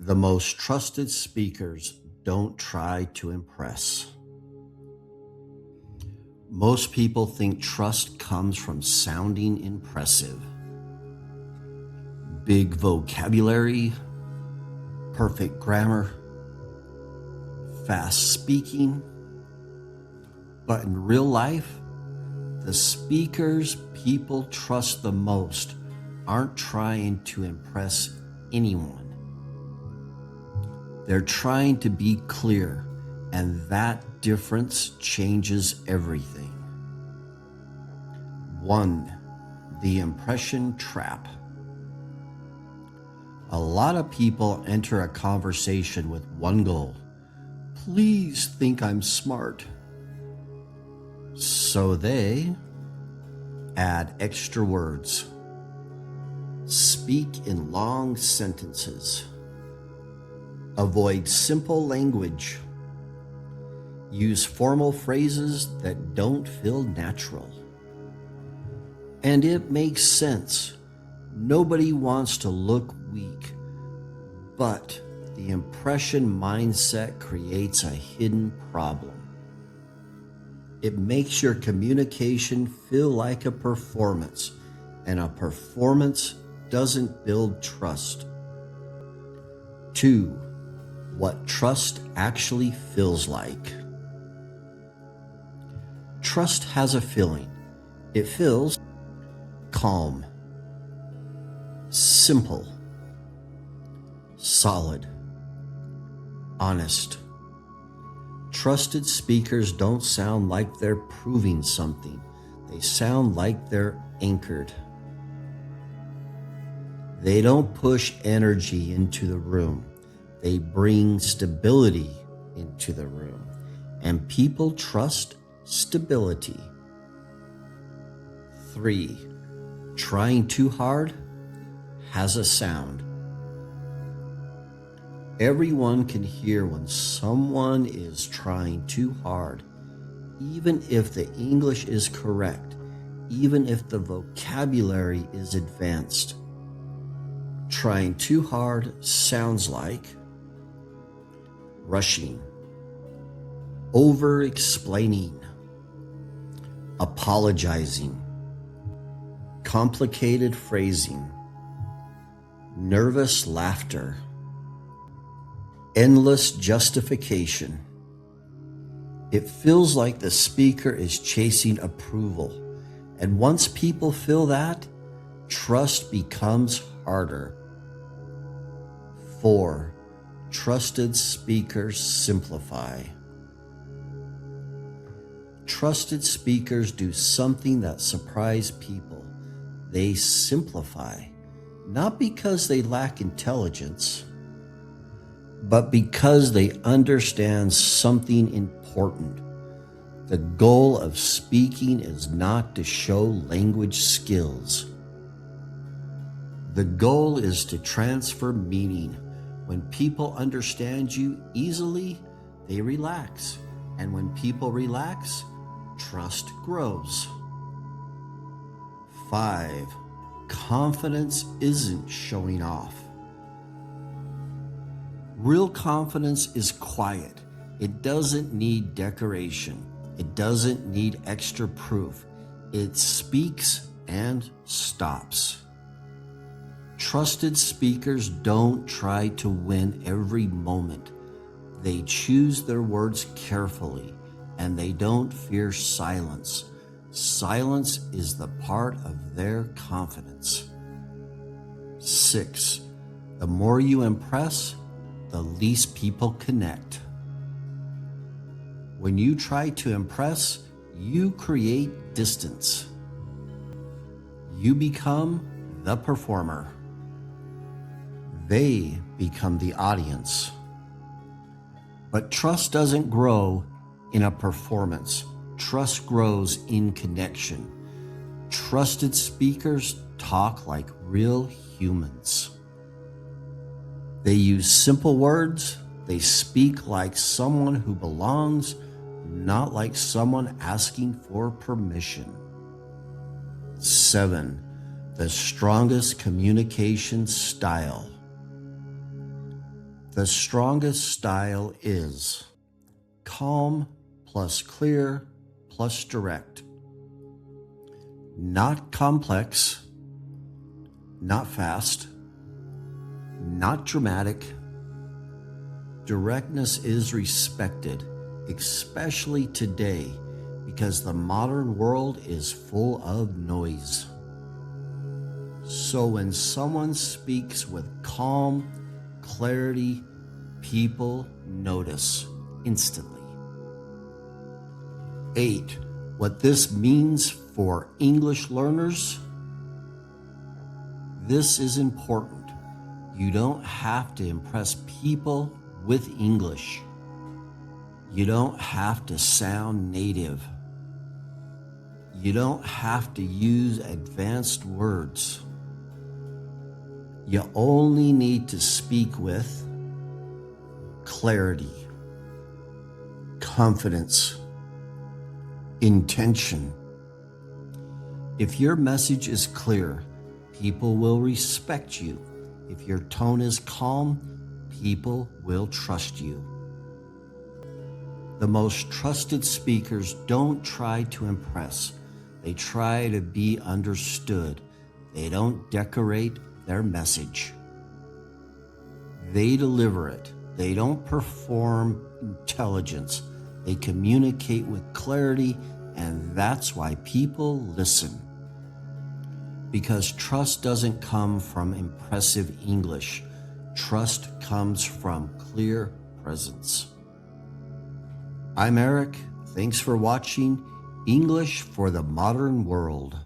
The most trusted speakers don't try to impress. Most people think trust comes from sounding impressive. Big vocabulary, perfect grammar, fast speaking. But in real life, the speakers people trust the most aren't trying to impress anyone. They're trying to be clear, and that difference changes everything. 1. The impression trap. A lot of people enter a conversation with one goal. Please think I'm smart. So they add extra words, speak in long sentences, avoid simple language, use formal phrases that don't feel natural. And it makes sense. Nobody wants to look weak, but the impression mindset creates a hidden problem. It makes your communication feel like a performance, and a performance doesn't build trust. 2. What trust actually feels like. Trust has a feeling. It feels calm, simple, solid, honest. Trusted speakers don't sound like they're proving something. They sound like they're anchored. They don't push energy into the room. They bring stability into the room. And people trust stability. 3. Trying too hard has a sound. Everyone can hear when someone is trying too hard, even if the English is correct, even if the vocabulary is advanced. Trying too hard sounds like rushing, over-explaining, apologizing, complicated phrasing, nervous laughter, endless justification. It feels like the speaker is chasing approval, and once people feel that, trust becomes harder. 4. Trusted speakers simplify. Trusted speakers do something that surprises people. They simplify, not because they lack intelligence, but because they understand something important. The goal of speaking is not to show language skills. The goal is to transfer meaning. When people understand you easily, they relax. And when people relax, trust grows. 5. Confidence isn't showing off. Real confidence is quiet. It doesn't need decoration. It doesn't need extra proof. It speaks and stops. Trusted speakers don't try to win every moment. They choose their words carefully, and they don't fear silence. Silence is the part of their confidence. 6. The more you impress, the least people connect. When you try to impress, you create distance. You become the performer. They become the audience. But trust doesn't grow in a performance. Trust grows in connection. Trusted speakers talk like real humans. They use simple words. They speak like someone who belongs, not like someone asking for permission. 7. The strongest communication style. The strongest style is calm plus clear plus direct. Not complex, not fast, not dramatic. Directness is respected, especially today, because the modern world is full of noise. So when someone speaks with calm, clarity, people notice instantly. 8. What this means for English learners. This is important. You don't have to impress people with English. You don't have to sound native. You don't have to use advanced words. You only need to speak with clarity, confidence, intention. If your message is clear, people will respect you. If your tone is calm, people will trust you. The most trusted speakers don't try to impress. They try to be understood. They don't decorate their message. They deliver it. They don't perform intelligence. They communicate with clarity, and that's why people listen. Because trust doesn't come from impressive English. Trust comes from clear presence. I'm Eric. Thanks for watching English for the Modern World.